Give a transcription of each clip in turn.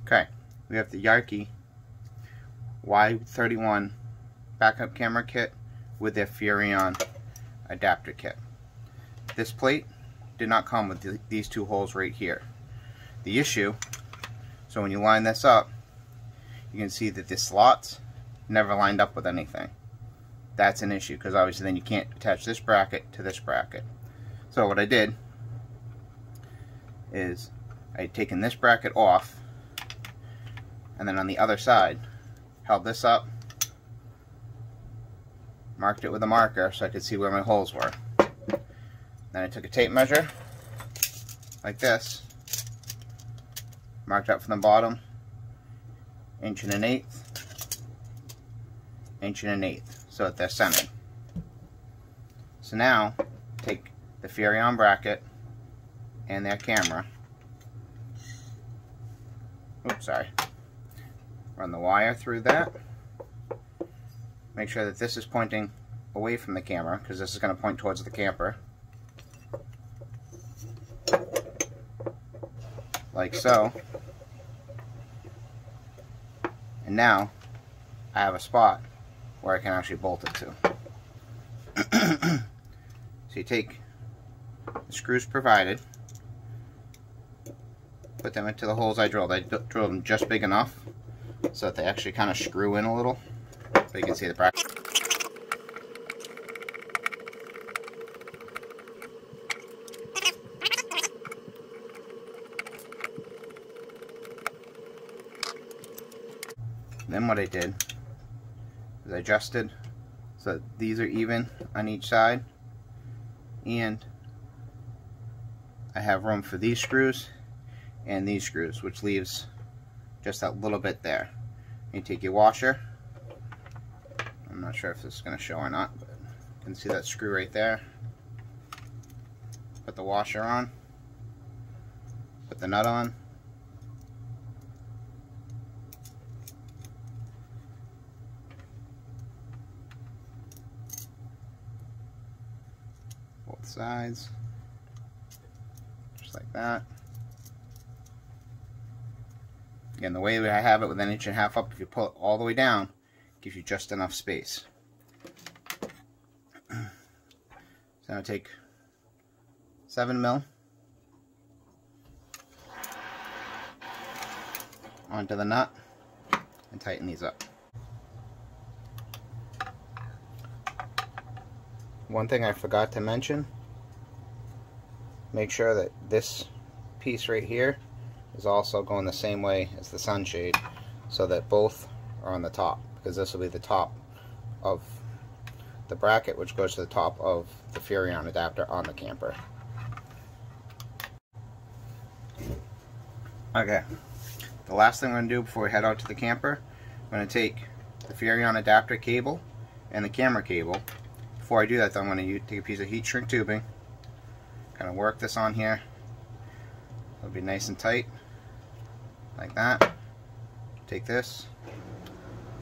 Okay, we have the Yakry Y31 backup camera kit with their Furrion adapter kit. This plate did not come with these two holes right here. The issue, so when you line this up, you can see that the slots never lined up with anything. That's an issue, because obviously then you can't attach this bracket to this bracket. So what I did is I had taken this bracket off, and then on the other side held this up, marked it with a marker so I could see where my holes were. Then I took a tape measure like this, marked up from the bottom 1 1/8 inch, 1 1/8 so that they're centered. So now take the Furrion bracket and their camera. Oops, sorry. Run the wire through that. Make sure that this is pointing away from the camera, because this is going to point towards the camper. Like so. And now I have a spot where I can actually bolt it to. So you take the screws provided, put them into the holes I drilled. I drilled them just big enough so that they actually kind of screw in a little, so you can see the bracket. Then what I did is I adjusted so that these are even on each side, and I have room for these screws and these screws, which leaves just that little bit there. You take your washer. I'm not sure if this is going to show or not, but you can see that screw right there. Put the washer on, put the nut on, both sides, just like that. Again, the way I have it with 1.5 inches up, if you pull it all the way down, it gives you just enough space. So now take 7mm onto the nut and tighten these up. One thing I forgot to mention, make sure that this piece right here is also going the same way as the sunshade, so that both are on the top, because this will be the top of the bracket, which goes to the top of the Furrion adapter on the camper. Okay, the last thing we're going to do before we head out to the camper, I'm going to take the Furrion adapter cable and the camera cable. Before I do that though, I'm going to take a piece of heat shrink tubing, kind of work this on here. It'll be nice and tight, like that. Take this,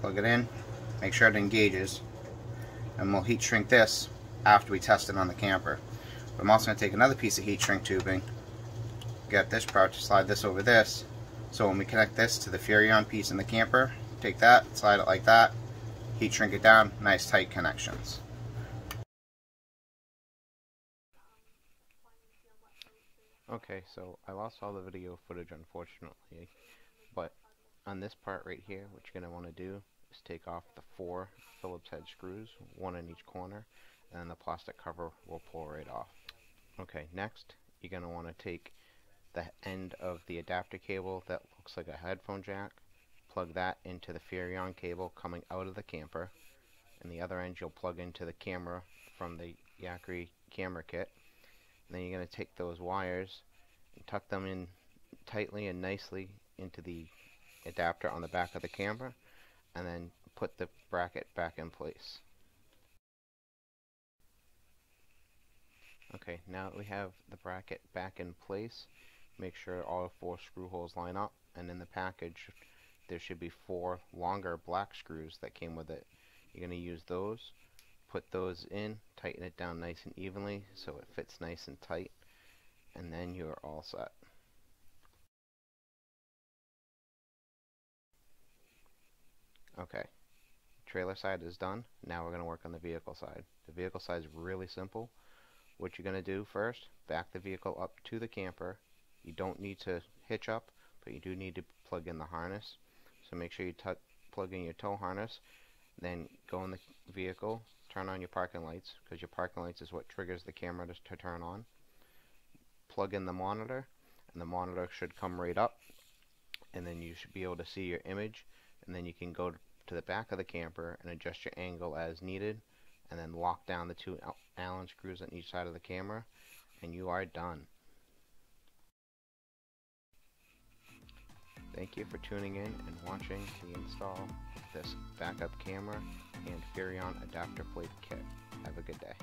plug it in, make sure it engages, and we'll heat shrink this after we test it on the camper. But I'm also going to take another piece of heat shrink tubing, get this part to slide this over this, so when we connect this to the Furrion piece in the camper, take that, slide it like that, heat shrink it down, nice tight connections. Okay, so I lost all the video footage, unfortunately, but on this part right here, what you're going to want to do is take off the 4 Phillips head screws, 1 in each corner, and then the plastic cover will pull right off. Okay, next you're going to want to take the end of the adapter cable that looks like a headphone jack, plug that into the Furrion cable coming out of the camper, and the other end you'll plug into the camera from the Yakry camera kit. And then you're going to take those wires and tuck them in tightly and nicely into the adapter on the back of the camera, and then put the bracket back in place. Okay, now that we have the bracket back in place, make sure all 4 screw holes line up, and in the package there should be 4 longer black screws that came with it. You're going to use those, put those in, tighten it down nice and evenly so it fits nice and tight, and then you're all set. Okay, trailer side is done. Now we're going to work on the vehicle side. The vehicle side is really simple. What you're going to do first, back the vehicle up to the camper. You don't need to hitch up, but you do need to plug in the harness. So make sure you plug in your tow harness, then go in the vehicle, turn on your parking lights, because your parking lights is what triggers the camera to turn on. Plug in the monitor, and the monitor should come right up, and then you should be able to see your image, and then you can go to the back of the camper and adjust your angle as needed, and then lock down the two Allen screws on each side of the camera, and you are done. Thank you for tuning in and watching the install of this backup camera and Furrion adapter plate kit. Have a good day.